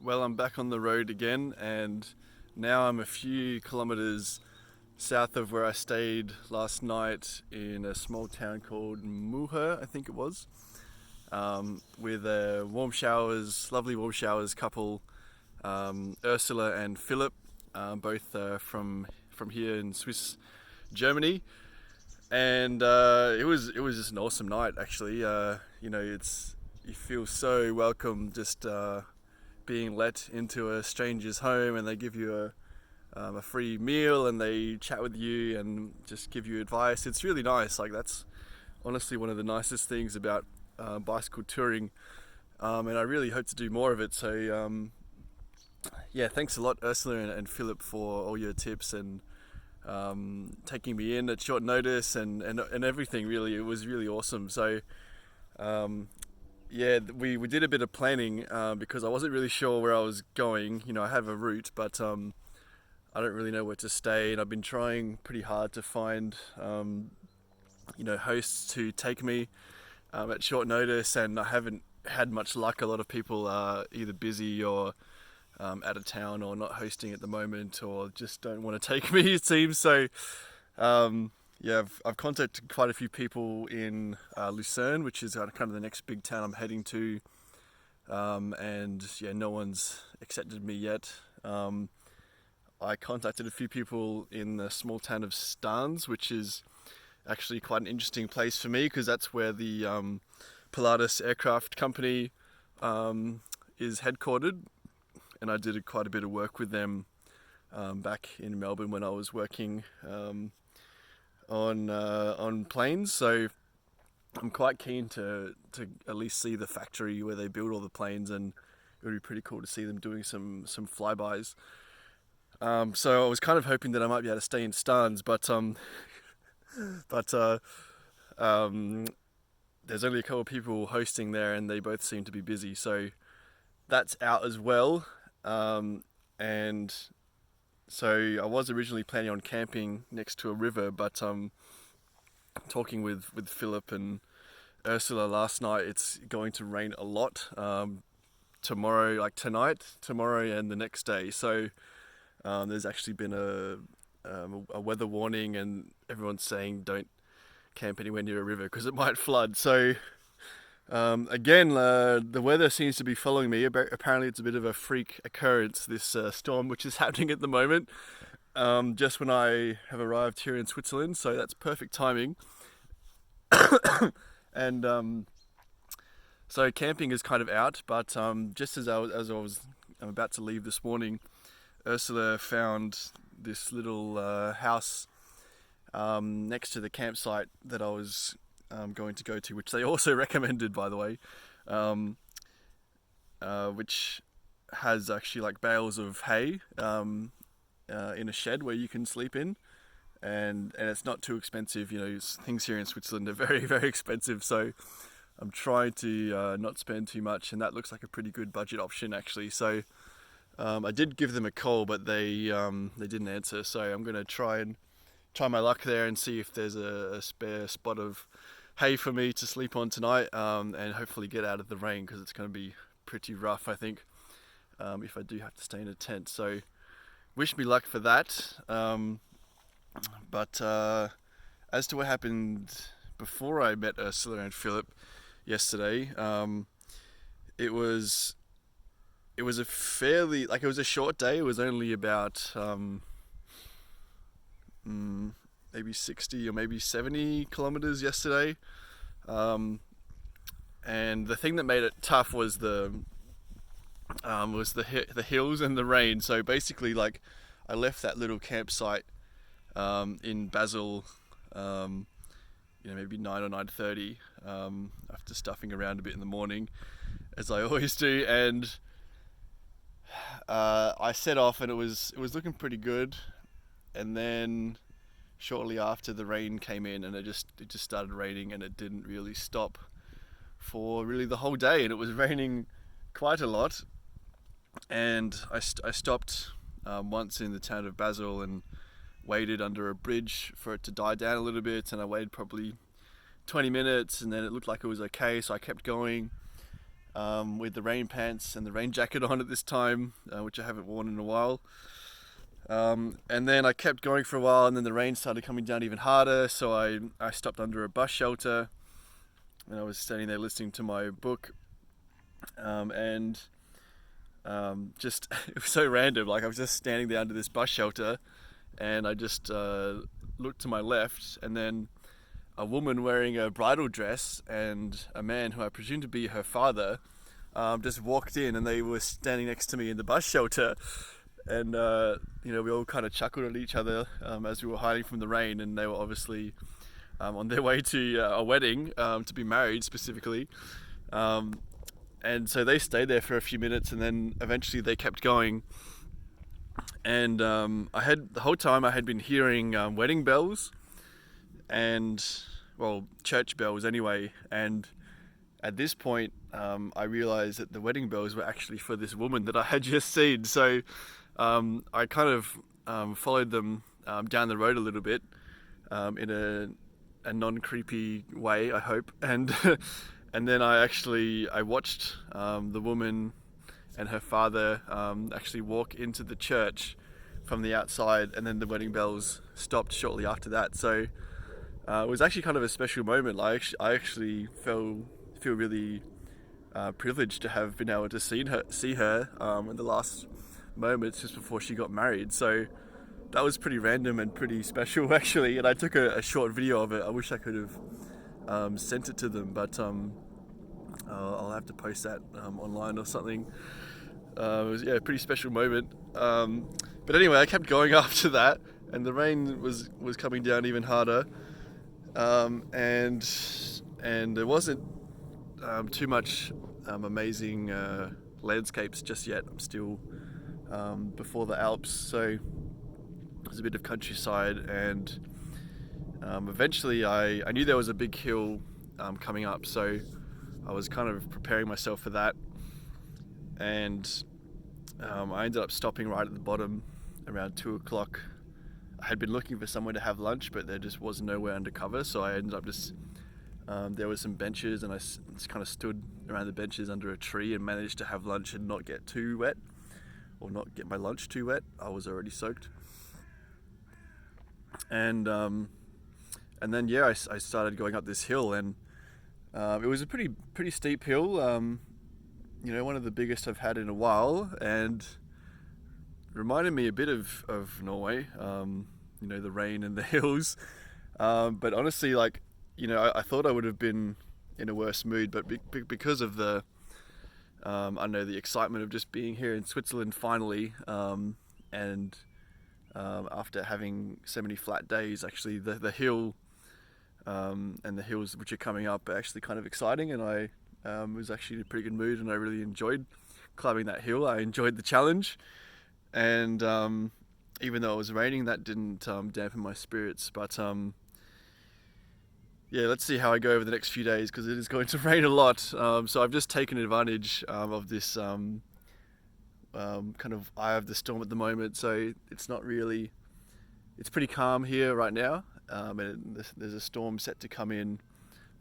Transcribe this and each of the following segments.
Well, I'm back on the road again, and now I'm a few kilometers south of where I stayed last night in a small town called Muha, I think it was, with lovely warm showers couple, Ursula and Philip, both from here in Swiss, Germany, and it was just an awesome night actually. It's you feel so welcome just being let into a stranger's home, and they give you a free meal, and they chat with you and just give you advice. It's really nice. Like, that's honestly one of the nicest things about bicycle touring, and I really hope to do more of it. So yeah, thanks a lot, Ursula and Philip, for all your tips and taking me in at short notice and everything. Really, it was really awesome. So yeah, we did a bit of planning because I wasn't really sure where I was going. I have a route, but I don't really know where to stay, and I've been trying pretty hard to find hosts to take me at short notice, and I haven't had much luck. A lot of people are either busy or out of town or not hosting at the moment, or just don't want to take me, it seems. So yeah, I've contacted quite a few people in Lucerne, which is kind of the next big town I'm heading to, and yeah, no one's accepted me yet. I contacted a few people in the small town of Stans, which is actually quite an interesting place for me because that's where the Pilatus aircraft company is headquartered, and I did quite a bit of work with them back in Melbourne when I was working on planes. So I'm quite keen to at least see the factory where they build all the planes, and it would be pretty cool to see them doing some flybys. So I was kind of hoping that I might be able to stay in Stans, but but there's only a couple of people hosting there, and they both seem to be busy. So that's out as well. And so I was originally planning on camping next to a river, but talking with Philip and Ursula last night, it's going to rain a lot tomorrow, like tonight, tomorrow, and the next day. So there's actually been a weather warning, and everyone's saying don't camp anywhere near a river because it might flood. So again, the weather seems to be following me. Apparently it's a bit of a freak occurrence, this storm which is happening at the moment, just when I have arrived here in Switzerland, so that's perfect timing. And so camping is kind of out, but just as I'm about to leave this morning, Ursula found this little house next to the campsite that I was going to go to, which they also recommended, by the way, which has actually like bales of hay in a shed where you can sleep in, and it's not too expensive. Things here in Switzerland are very, very expensive, so I'm trying to not spend too much, and that looks like a pretty good budget option actually. So I did give them a call, but they didn't answer. So I'm going to try my luck there and see if there's a spare spot of hay for me to sleep on tonight, and hopefully get out of the rain, because it's going to be pretty rough, I think, if I do have to stay in a tent. So wish me luck for that. But as to what happened before I met Ursula and Philip yesterday, it was a fairly, it was a short day. It was only about maybe 60 or maybe 70 kilometers yesterday. And the thing that made it tough was the hills and the rain. So basically, I left that little campsite in Basel, maybe 9 or 9:30, after stuffing around a bit in the morning, as I always do, and I set off, and it was looking pretty good, and then shortly after, the rain came in, and it just started raining, and it didn't really stop for really the whole day, and it was raining quite a lot. And I stopped once in the town of Basel and waited under a bridge for it to die down a little bit, and I waited probably 20 minutes, and then it looked like it was okay, so I kept going. with the rain pants and the rain jacket on at this time, which I haven't worn in a while. And then I kept going for a while, and then the rain started coming down even harder, so I stopped under a bus shelter, and I was standing there listening to my book, and just it was so random. Like, I was just standing there under this bus shelter, and I just looked to my left, and then a woman wearing a bridal dress and a man who I presume to be her father just walked in, and they were standing next to me in the bus shelter. And we all kind of chuckled at each other as we were hiding from the rain, and they were obviously on their way to a wedding, to be married specifically. And so they stayed there for a few minutes, and then eventually they kept going. And the whole time I had been hearing wedding bells and, well, church bells anyway. And at this point, I realized that the wedding bells were actually for this woman that I had just seen. So I kind of followed them down the road a little bit in a non-creepy way, I hope. And and then I watched the woman and her father actually walk into the church from the outside, and then the wedding bells stopped shortly after that. So it was actually kind of a special moment. I actually feel really privileged to have been able to see her in the last moments just before she got married. So that was pretty random and pretty special, actually. And I took a short video of it. I wish I could have sent it to them, but I'll have to post that online or something. It was a pretty special moment. But anyway, I kept going after that, and the rain was coming down even harder. And there wasn't too much amazing landscapes just yet. I'm still before the Alps, so there's a bit of countryside, and eventually I knew there was a big hill coming up, so I was kind of preparing myself for that, and I ended up stopping right at the bottom around 2 o'clock. I had been looking for somewhere to have lunch, but there just was nowhere under cover, so I ended up just there were some benches, and I just kind of stood around the benches under a tree and managed to have lunch and not get too wet, or not get my lunch too wet. I was already soaked. And then I started going up this hill, and it was a pretty steep hill, one of the biggest I've had in a while, and reminded me a bit of Norway, the rain and the hills, but honestly, I thought I would have been in a worse mood, but because of the the excitement of just being here in Switzerland finally, and after having so many flat days, actually the hill and the hills which are coming up are actually kind of exciting, and I was actually in a pretty good mood, and I really enjoyed climbing that hill. I enjoyed the challenge, and even though it was raining, that didn't dampen my spirits. But let's see how I go over the next few days, because it is going to rain a lot. So I've just taken advantage of this kind of eye of the storm at the moment. So it's pretty calm here right now, and there's a storm set to come in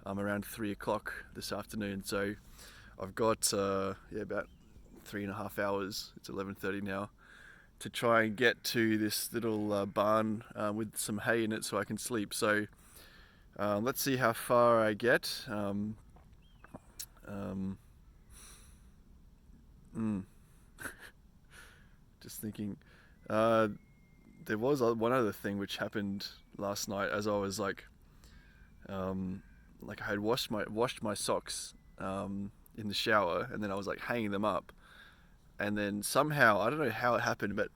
around 3 o'clock this afternoon. So I've got about 3.5 hours. It's 11:30 now, to try and get to this little barn with some hay in it so I can sleep. So let's see how far I get. Just thinking, there was one other thing which happened last night, as I was I had washed my socks in the shower, and then I was hanging them up, and then somehow, I don't know how it happened, but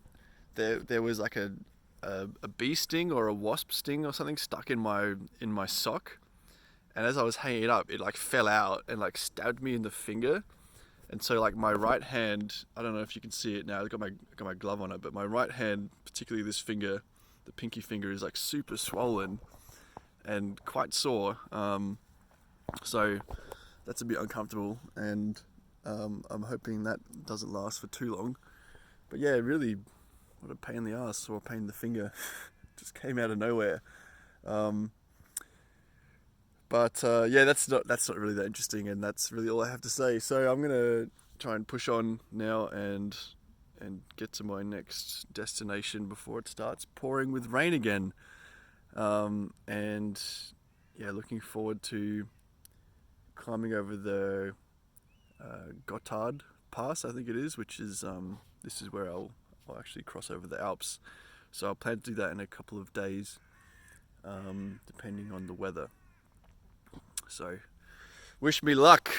there was a bee sting or a wasp sting or something stuck in my sock, and as I was hanging it up, it fell out and stabbed me in the finger. And so my right hand, I don't know if you can see it now, I've got my glove on it, but my right hand, particularly this finger, the pinky finger, is super swollen and quite sore. So that's a bit uncomfortable, and I'm hoping that doesn't last for too long. But yeah, really, what a pain in the ass, or a pain in the finger. Just came out of nowhere. But yeah, that's not really that interesting, and that's really all I have to say. So I'm gonna try and push on now and get to my next destination before it starts pouring with rain again. And yeah, looking forward to climbing over the Gotthard Pass, I think it is, which is this is where I'll actually cross over the Alps. So I'll plan to do that in a couple of days, depending on the weather. So wish me luck.